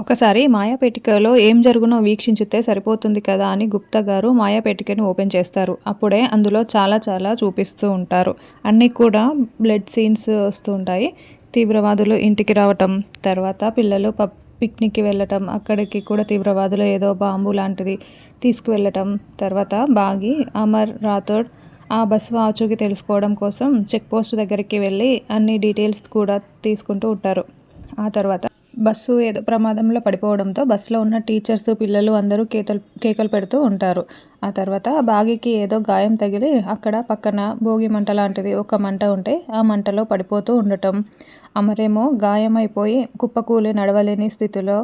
ఒకసారి మాయాపేటికలో ఏం జరుగునో వీక్షించితే సరిపోతుంది కదా అని గుప్తా గారు మాయాపేటికని ఓపెన్ చేస్తారు. అప్పుడే అందులో చాలా చాలా చూపిస్తూ ఉంటారు. అన్నీ కూడా బ్లడ్ సీన్స్ వస్తూ ఉంటాయి. తీవ్రవాదులు ఇంటికి రావటం, తర్వాత పిల్లలు పిక్నిక్కి వెళ్ళటం, అక్కడికి కూడా తీవ్రవాదులు ఏదో బాంబు లాంటిది తీసుకువెళ్ళటం, తర్వాత బాగి అమర్ రాథోడ్ ఆ బస్సు ఆచూకీ తెలుసుకోవడం కోసం చెక్ పోస్ట్ దగ్గరికి వెళ్ళి అన్ని డీటెయిల్స్ కూడా తీసుకుంటూ ఉంటారు. ఆ తర్వాత బస్సు ఏదో ప్రమాదంలో పడిపోవడంతో బస్సులో ఉన్న టీచర్స్, పిల్లలు అందరూ కేకలు పెడుతూ ఉంటారు. ఆ తర్వాత బాగీకి ఏదో గాయం తగిలి అక్కడ పక్కన భోగి మంట లాంటిది ఒక మంట ఉంటే ఆ మంటలో పడిపోతూ ఉండటం, అమరేమో గాయమైపోయి కుప్పకూలి నడవలేని స్థితిలో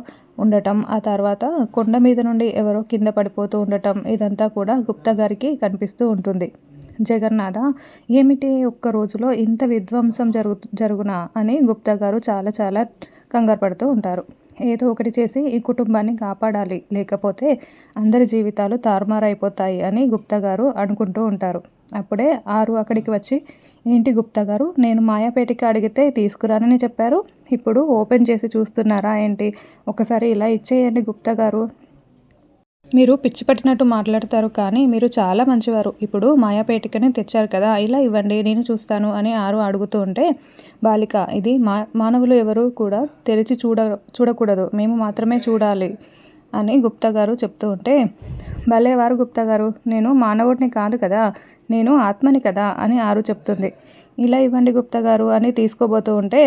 ఉండటం, ఆ తర్వాత కొండ మీద నుండి ఎవరో కింద పడిపోతూ ఉండటం, ఇదంతా కూడా గుప్తా గారికి కనిపిస్తూ ఉంటుంది. జగన్నాథ, ఏమిటి ఒక్క రోజులో ఇంత విధ్వంసం జరుగునా అని గుప్తా గారు చాలా చాలా కంగారు పడుతూ ఉంటారు. ఏదో ఒకటి చేసి ఈ కుటుంబాన్ని కాపాడాలి, లేకపోతే అందరి జీవితాలు తారుమారైపోతాయి అని గుప్తా గారు అనుకుంటూ ఉంటారు. అప్పుడే ఆరు అక్కడికి వచ్చి, ఏంటి గుప్తా గారు, నేను మాయాపేటకి అడిగితే తీసుకురానని చెప్పారు, ఇప్పుడు ఓపెన్ చేసి చూస్తున్నారా ఏంటి? ఒకసారి ఇలా ఇచ్చేయండి గుప్తా గారు. మీరు పిచ్చి పట్టినట్టు మాట్లాడతారు, కానీ మీరు చాలా మంచివారు. ఇప్పుడు మాయాపేటికని తెచ్చారు కదా, ఇలా ఇవ్వండి, నేను చూస్తాను అని ఆరు అడుగుతూ ఉంటే, బాలిక, ఇది మానవులు ఎవరు కూడా తెరిచి చూడకూడదు, మేము మాత్రమే చూడాలి అని గుప్తా గారు చెప్తూ ఉంటే, భలేవారు గుప్తా గారు, నేను మానవుడిని కాదు కదా, నేను ఆత్మని కదా అని ఆరు చెప్తుంది. ఇలా ఇవ్వండి గుప్తా గారు అని తీసుకోబోతూ ఉంటే,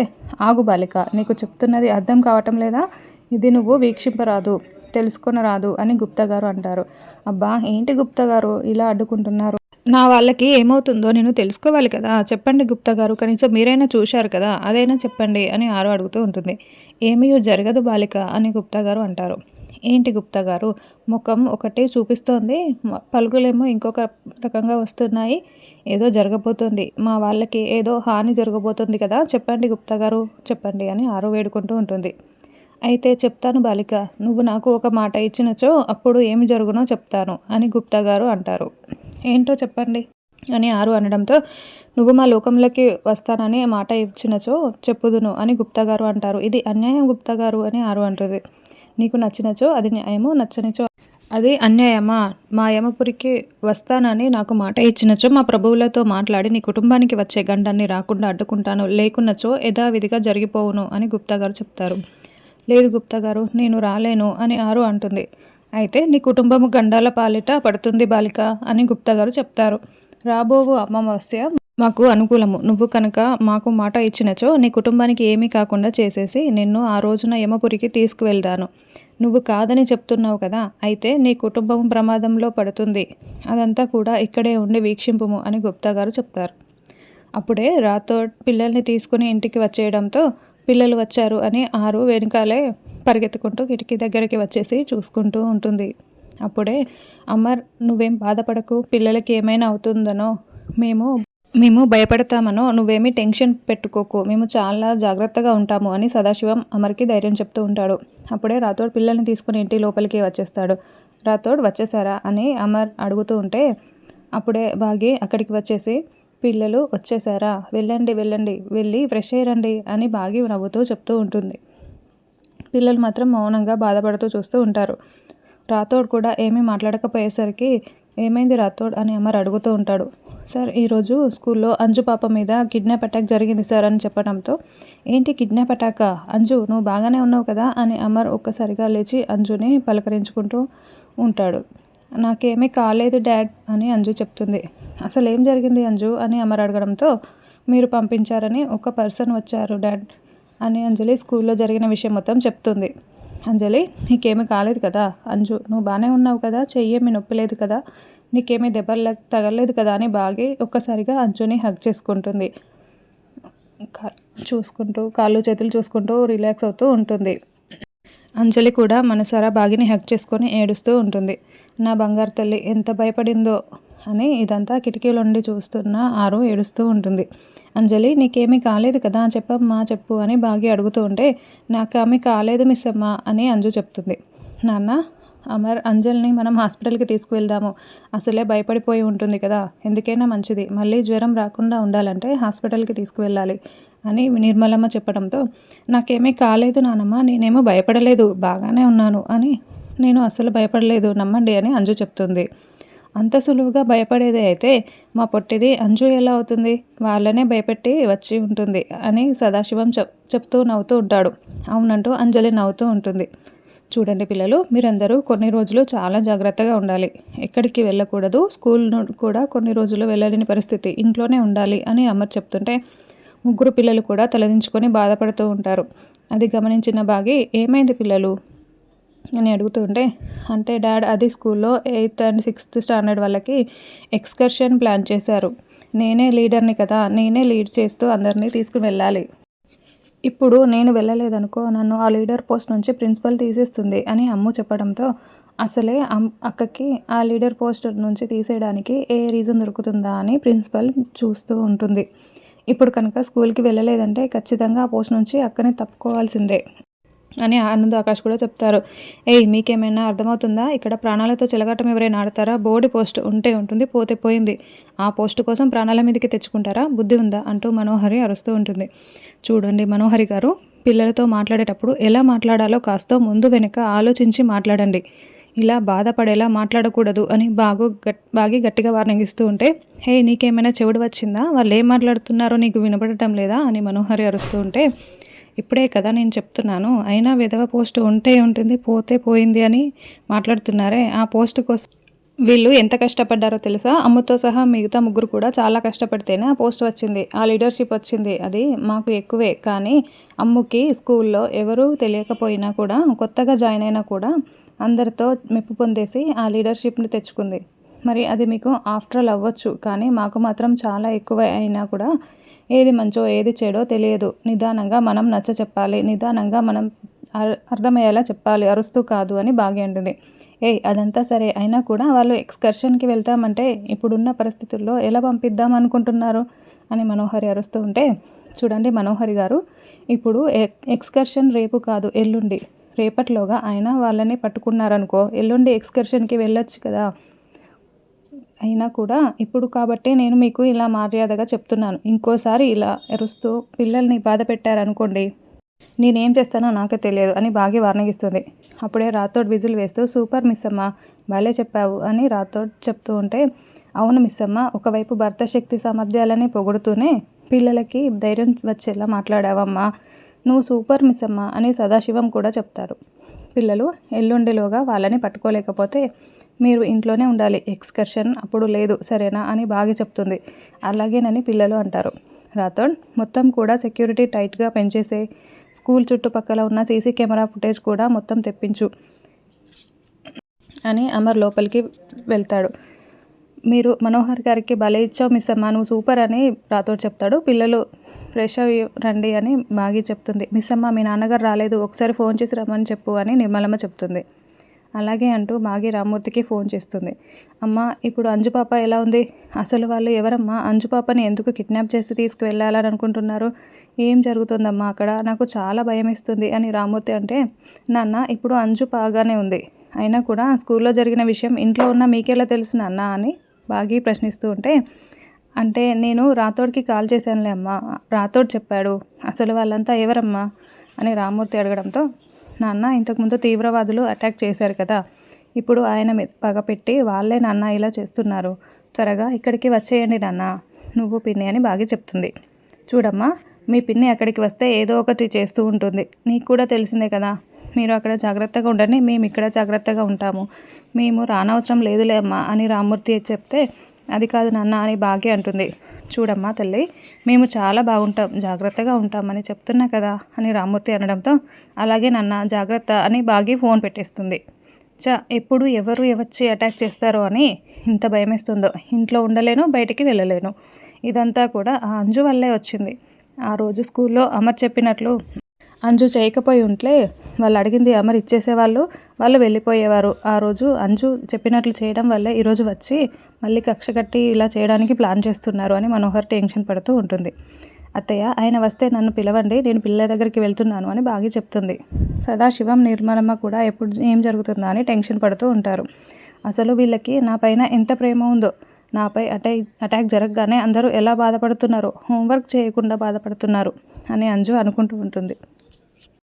ఆగు బాలిక, నీకు చెప్తున్నది అర్థం కావటం లేదా? ఇది నువ్వు వీక్షింపరాదు, తెలుసుకొనరాదు అని గుప్తా గారు అంటారు. అబ్బా, ఏంటి గుప్తా గారు ఇలా అడ్డుకుంటున్నారు? నా వాళ్ళకి ఏమవుతుందో నేను తెలుసుకోవాలి కదా, చెప్పండి గుప్తా గారు, కనీసం మీరైనా చూశారు కదా, అదైనా చెప్పండి అని ఆరు అడుగుతూ ఉంటుంది. ఏమీ జరగదు బాలిక అని గుప్తా గారు అంటారు. ఏంటి గుప్తా గారు, ముఖం ఒకటి చూపిస్తోంది, పలుకులేమో ఇంకొక రకంగా వస్తున్నాయి, ఏదో జరగబోతోంది, మా వాళ్ళకి ఏదో హాని జరగబోతుంది కదా, చెప్పండి గుప్తా గారు, చెప్పండి అని ఆరు వేడుకుంటూ ఉంటుంది. అయితే చెప్తాను బాలిక, నువ్వు నాకు ఒక మాట ఇచ్చినచో అప్పుడు ఏమి జరుగునో చెప్తాను అని గుప్తా గారు అంటారు. ఏంటో చెప్పండి అని ఆరు అనడంతో, నువ్వు మా లోకంలోకి వస్తానని మాట ఇచ్చినచో చెప్పుదును అని గుప్తా గారు అంటారు. ఇది అన్యాయం గుప్తా గారు అని ఆరు అంటుంది. నీకు నచ్చినచో అది న్యాయము, నచ్చనిచో అది అన్యాయమా? మా యమపురికి వస్తానని నాకు మాట ఇచ్చినచో మా ప్రభువులతో మాట్లాడి నీ కుటుంబానికి వచ్చే గండాన్ని రాకుండా అడ్డుకుంటాను, లేకున్నచో యథావిధిగా జరిగిపోవును అని గుప్తా గారు చెప్తారు. లేదు గుప్తా గారు, నేను రాలేను అని ఆరు అంటుంది. అయితే నీ కుటుంబము గండాల పాలిట పడుతుంది బాలిక అని గుప్తా గారు చెప్తారు. రాబోవు అమావాస్య మాకు అనుకూలము, నువ్వు కనుక మాకు మాట ఇచ్చినచో నీ కుటుంబానికి ఏమీ కాకుండా చేసేసి నిన్ను ఆ రోజున యమపురికి తీసుకువెళ్తాను. నువ్వు కాదని చెప్తున్నావు కదా, అయితే నీ కుటుంబం ప్రమాదంలో పడుతుంది, అదంతా కూడా ఇక్కడే ఉండి వీక్షింపుము అని గుప్తా గారు చెప్తారు. అప్పుడే రాథోడ్ పిల్లల్ని తీసుకుని ఇంటికి వచ్చేయడంతో, పిల్లలు వచ్చారు అని ఆరు వెనకాలే పరిగెత్తుకుంటూ కిటికీ దగ్గరికి వచ్చేసి చూసుకుంటూ ఉంటుంది. అప్పుడే అమర్, నువ్వేం బాధపడకు, పిల్లలకి ఏమైనా అవుతుందనో మేము భయపడతామనో నువ్వేమీ టెన్షన్ పెట్టుకోకు, మేము చాలా జాగ్రత్తగా ఉంటాము అని సదాశివం అమర్కి ధైర్యం చెప్తూ ఉంటాడు. అప్పుడే రాథోడ్ పిల్లల్ని తీసుకుని ఇంటి లోపలికి వచ్చేస్తాడు. రాథోడ్ వచ్చేసారా అని అమర్ అడుగుతూ ఉంటే, అప్పుడే బాగి అక్కడికి వచ్చేసి, పిల్లలు వచ్చేసారా, వెళ్ళండి వెళ్ళండి, వెళ్ళి ఫ్రెష్ అయ్యిరండి అని బాగి నవ్వుతూ చెప్తూ ఉంటుంది. పిల్లలు మాత్రం మౌనంగా బాధపడుతూ చూస్తూ ఉంటారు. రాథోడ్ కూడా ఏమీ మాట్లాడకపోయేసరికి, ఏమైంది రాథోడ్ అని అమర్ అడుగుతూ ఉంటాడు. సార్, ఈరోజు స్కూల్లో అంజు పాప మీద కిడ్నాప్ అటాక్ జరిగింది సార్ అని చెప్పడంతో, ఏంటి కిడ్నాప్ అటాకా? అంజు, నువ్వు బాగానే ఉన్నావు కదా అని అమర్ ఒక్కసారిగా లేచి అంజుని పలకరించుకుంటూ ఉంటాడు. నాకేమీ కాలేదు డాడ్ అని అంజు చెప్తుంది. అసలు ఏం జరిగింది అంజు అని అమర్ అడగడంతో, మీరు పంపించారని ఒక పర్సన్ వచ్చారు డాడ్ అని అంజలి స్కూల్లో జరిగిన విషయం మొత్తం చెప్తుంది. అంజలి, నీకేమీ కాలేదు కదా అంజు, నువ్వు బాగానే ఉన్నావు కదా, చెయ్యేమీ నొప్పి లేదు కదా, నీకేమీ దెబ్బలు తగలలేదు కదా అని బాగా ఒక్కసారిగా అంజుని హగ్ చేసుకుంటుంది. చూసుకుంటూ కాళ్ళు చేతులు చూసుకుంటూ రిలాక్స్ అవుతూ ఉంటుంది. అంజలి కూడా మనసారా బాగిని హగ్ చేసుకొని ఏడుస్తూ ఉంటుంది. నా బంగారు తల్లి ఎంత భయపడిందో అని ఇదంతా కిటికీలో నుండి చూస్తున్న ఆరు ఏడుస్తూ ఉంటుంది. అంజలి, నీకేమీ కాలేదు కదా, చెప్పమ్మా చెప్పు అని బాగి అడుగుతూ ఉంటే, నాకేమీ కాలేదు మిస్ అమ్మ అని అంజు చెప్తుంది. నాన్న, అమర్ అంజలిని మనం హాస్పిటల్కి తీసుకువెళ్దాము, అసలే భయపడిపోయి ఉంటుంది కదా, ఎందుకైనా మంచిది, మళ్ళీ జ్వరం రాకుండా ఉండాలంటే హాస్పిటల్కి తీసుకువెళ్ళాలి అని నిర్మలమ్మ చెప్పడంతో, నాకేమీ కాలేదు నానమ్మ, నేనేమో భయపడలేదు, బాగానే ఉన్నాను అని, నేను అస్సలు భయపడలేదు నమ్మండి అని అంజు చెప్తుంది. అంత సులువుగా భయపడేదే అయితే మా పొట్టిది అంజు ఎలా అవుతుంది, వాళ్ళనే భయపెట్టి వచ్చి ఉంటుంది అని సదాశివం చెప్తూ నవ్వుతూ ఉంటాడు. అవునంటూ అంజలి నవ్వుతూ ఉంటుంది. చూడండి పిల్లలు, మీరందరూ కొన్ని రోజులు చాలా జాగ్రత్తగా ఉండాలి, ఎక్కడికి వెళ్ళకూడదు, స్కూల్ కూడా కొన్ని రోజులు వెళ్ళలేని పరిస్థితి, ఇంట్లోనే ఉండాలి అని అమర్ చెప్తుంటే ముగ్గురు పిల్లలు కూడా తలదించుకొని బాధపడుతూ ఉంటారు. అది గమనించిన బాగి, ఏమైంది పిల్లలు అని అడుగుతూ ఉంటే, అంటే డాడ్ అది స్కూల్లో 8th and 6th స్టాండర్డ్ వాళ్ళకి ఎక్స్కర్షన్ ప్లాన్ చేశారు, నేనే లీడర్ని కదా, నేనే లీడ్ చేస్తూ అందరినీ తీసుకుని వెళ్ళాలి, ఇప్పుడు నేను వెళ్ళలేదనుకో నన్ను ఆ లీడర్ పోస్ట్ నుంచి ప్రిన్సిపల్ తీసేస్తుంది అని అమ్ము చెప్పడంతో, అసలే అక్కకి ఆ లీడర్ పోస్ట్ నుంచి తీసేయడానికి ఏ రీజన్ దొరుకుతుందా అని ప్రిన్సిపల్ చూస్తూ ఉంటుంది. ఇప్పుడు కనుక స్కూల్కి వెళ్ళలేదంటే ఖచ్చితంగా ఆ పోస్ట్ నుంచి అక్కనే తప్పుకోవాల్సిందే అని ఆనంద్ ఆకాష్ కూడా చెప్తారు. ఏయ్, మీకేమైనా అర్థమవుతుందా, ఇక్కడ ప్రాణాలతో చెలగాటం ఎవరైనా ఆడతారా, బోర్డు పోస్ట్ ఉంటే ఉంటుంది, పోతే పోయింది, ఆ పోస్టు కోసం ప్రాణాల మీదకి తెచ్చుకుంటారా, బుద్ధి ఉందా అంటూ మనోహరి అరుస్తూ ఉంటుంది. చూడండి మనోహరి గారు, పిల్లలతో మాట్లాడేటప్పుడు ఎలా మాట్లాడాలో కాస్త ముందు వెనక ఆలోచించి మాట్లాడండి, ఇలా బాధపడేలా మాట్లాడకూడదు అని బాగి గట్టిగా వార్నింగ్ ఇస్తూ ఉంటే, హే నీకేమైనా చెవుడు వచ్చిందా, వాళ్ళు ఏం మాట్లాడుతున్నారో నీకు వినపడటం లేదా అని మనోహరి అరుస్తూ ఉంటే, ఇప్పుడే కదా నేను చెప్తున్నాను, అయినా విధవ పోస్ట్ ఉంటే ఉంటుంది, పోతే పోయింది అని మాట్లాడుతున్నారే, ఆ పోస్ట్ కోసం వీళ్ళు ఎంత కష్టపడ్డారో తెలుసా, అమ్ముతో సహా మిగతా ముగ్గురు కూడా చాలా కష్టపడితేనే ఆ పోస్ట్ వచ్చింది, ఆ లీడర్షిప్ వచ్చింది, అది మాకు ఎక్కువే, కానీ అమ్ముకి స్కూల్లో ఎవరూ తెలియకపోయినా కూడా, కొత్తగా జాయిన్ అయినా కూడా అందరితో మెప్పు పొందేసి ఆ లీడర్షిప్ని తెచ్చుకుంది. మరి అది మీకు ఆఫ్టర్ ఆల్ అవ్వచ్చు, కానీ మాకు మాత్రం చాలా ఎక్కువ అయినా కూడా ఏది మంచో ఏది చెడో తెలియదు, నిదానంగా మనం నచ్చ చెప్పాలి, నిదానంగా మనం అర్థమయ్యేలా చెప్పాలి, అరుస్తూ కాదు అని బాగా అంటుంది. ఏయ్, అదంతా సరే, అయినా కూడా వాళ్ళు ఎక్స్కర్షన్కి వెళ్తామంటే ఇప్పుడున్న పరిస్థితుల్లో ఎలా పంపిద్దాం అనుకుంటున్నారు అని మనోహరి అరుస్తూ ఉంటే, చూడండి మనోహరి గారు, ఇప్పుడు ఎక్స్కర్షన్ రేపు కాదు ఎల్లుండి, రేపటిలోగా అయినా వాళ్ళని పట్టుకున్నారనుకో ఎల్లుండి ఎక్స్కర్షన్కి వెళ్ళొచ్చు కదా, అయినా కూడా ఇప్పుడు కాబట్టి నేను మీకు ఇలా మర్యాదగా చెప్తున్నాను, ఇంకోసారి ఇలా అరుస్తూ పిల్లల్ని బాధ పెట్టారనుకోండి, నేనేం చేస్తానో నాకే తెలియదు అని బాగా వార్నింగ్ ఇస్తుంది. అప్పుడే రాథోడ్ విజిల్ వేస్తూ, సూపర్ మిస్ అమ్మ, భలే చెప్పావు అని రాథోడ్ చెప్తూ ఉంటే, అవును మిస్ అమ్మ, ఒకవైపు భర్త శక్తి సామర్థ్యాలని పొగుడుతూనే పిల్లలకి ధైర్యం వచ్చేలా మాట్లాడావమ్మా, నువ్వు సూపర్ మిస్ అమ్మ అని సదాశివం కూడా చెప్తారు. పిల్లలు, ఎల్లుండిలోగా వాళ్ళని పట్టుకోలేకపోతే మీరు ఇంట్లోనే ఉండాలి, ఎక్స్కర్షన్ అప్పుడు లేదు, సరేనా అని బాగా చెప్తుంది. అలాగేనని పిల్లలు అంటారు. రాథోడ్, మొత్తం కూడా సెక్యూరిటీ టైట్గా పెంచేసే, స్కూల్ చుట్టుపక్కల ఉన్న సీసీ కెమెరా ఫుటేజ్ కూడా మొత్తం తెప్పించు అని అమర్ లోపలికి వెళ్తాడు. మీరు మనోహర్ గారికి భలే ఇచ్చావు మిస్ అమ్మ, నువ్వు సూపర్ అని రాథోడ్ చెప్తాడు. పిల్లలు ఫ్రెష్ అయ్యి రండి అని బాగి చెప్తుంది. మిస్ అమ్మ, మీ నాన్నగారు రాలేదు, ఒకసారి ఫోన్ చేసి రమ్మని చెప్పు అని నిర్మలమ్మ చెప్తుంది. అలాగే అంటూ బాగి రామ్మూర్తికి ఫోన్ చేస్తుంది. అమ్మ, ఇప్పుడు అంజు పాప ఎలా ఉంది, అసలు వాళ్ళు ఎవరమ్మా, అంజు పాపని ఎందుకు కిడ్నాప్ చేసి తీసుకువెళ్ళాలని అనుకుంటున్నారు, ఏం జరుగుతుందమ్మా అక్కడ, నాకు చాలా భయం ఇస్తుంది అని రామ్మూర్తి అంటే, నాన్న ఇప్పుడు అంజు బాగానే ఉంది, అయినా కూడా స్కూల్లో జరిగిన విషయం ఇంట్లో ఉన్న మీకెలా తెలుసు నాన్న అని బాగి ప్రశ్నిస్తూ ఉంటే, అంటే నేను రాథోడ్కి కాల్ చేశానులే అమ్మ, రాథోడ్ చెప్పాడు, అసలు వాళ్ళంతా ఎవరమ్మా అని రామ్మూర్తి అడగడంతో, నాన్న ఇంతకుముందు తీవ్రవాదులు అటాక్ చేశారు కదా, ఇప్పుడు ఆయన మీద పగపెట్టి వాళ్ళే నాన్న ఇలా చేస్తున్నారు, త్వరగా ఇక్కడికి వచ్చేయండి నాన్న, నువ్వు పిన్ని అని బాగా చెప్తుంది. చూడమ్మా, మీ పిన్ని అక్కడికి వస్తే ఏదో ఒకటి చేస్తూ ఉంటుంది, నీకు కూడా తెలిసిందే కదా, మీరు అక్కడ జాగ్రత్తగా ఉండండి, మేము ఇక్కడ జాగ్రత్తగా ఉంటాము, మేము రానవసరం లేదులే అమ్మా అని రామ్మూర్తి చెప్తే, అది కాదు నాన్న అని బాగా అంటుంది. చూడమ్మా తల్లి, మేము చాలా బాగుంటాం, జాగ్రత్తగా ఉంటామని చెప్తున్నా కదా అని రామ్మూర్తి అనడంతో, అలాగే నాన్న జాగ్రత్త అని బాగి ఫోన్ పెట్టేస్తుంది. ఎప్పుడు ఎవరు వచ్చి అటాక్ చేస్తారో అని ఇంత భయమేస్తుందో, ఇంట్లో ఉండలేను, బయటికి వెళ్ళలేను, ఇదంతా కూడా ఆ అంజు వల్లే వచ్చింది. ఆ రోజు స్కూల్లో అమర్ చెప్పినట్లు అంజు చేయకపోయి ఉంటే వాళ్ళు అడిగింది అమర్ ఇచ్చేసేవాళ్ళు, వాళ్ళు వెళ్ళిపోయేవారు. ఆ రోజు అంజు చెప్పినట్లు చేయడం వల్లే ఈరోజు వచ్చి మళ్ళీ కక్ష కట్టి ఇలా చేయడానికి ప్లాన్ చేస్తున్నారు అని మనోహర్ టెన్షన్ పడుతూ ఉంటుంది. అత్తయ్య, ఆయన వస్తే నన్ను పిలవండి, నేను పిల్లల దగ్గరికి వెళ్తున్నాను అని బాగా చెప్తుంది. సదాశివం నిర్మలమ్మ కూడా ఎప్పుడు ఏం జరుగుతుందా అని టెన్షన్ పడుతూ ఉంటారు. అసలు వీళ్ళకి నా పైన ఎంత ప్రేమ ఉందో, నాపై అటాక్ జరగగానే అందరూ ఎలా బాధపడుతున్నారో, హోంవర్క్ చేయకుండా బాధపడుతున్నారు అని అంజు అనుకుంటూ ఉంటుంది.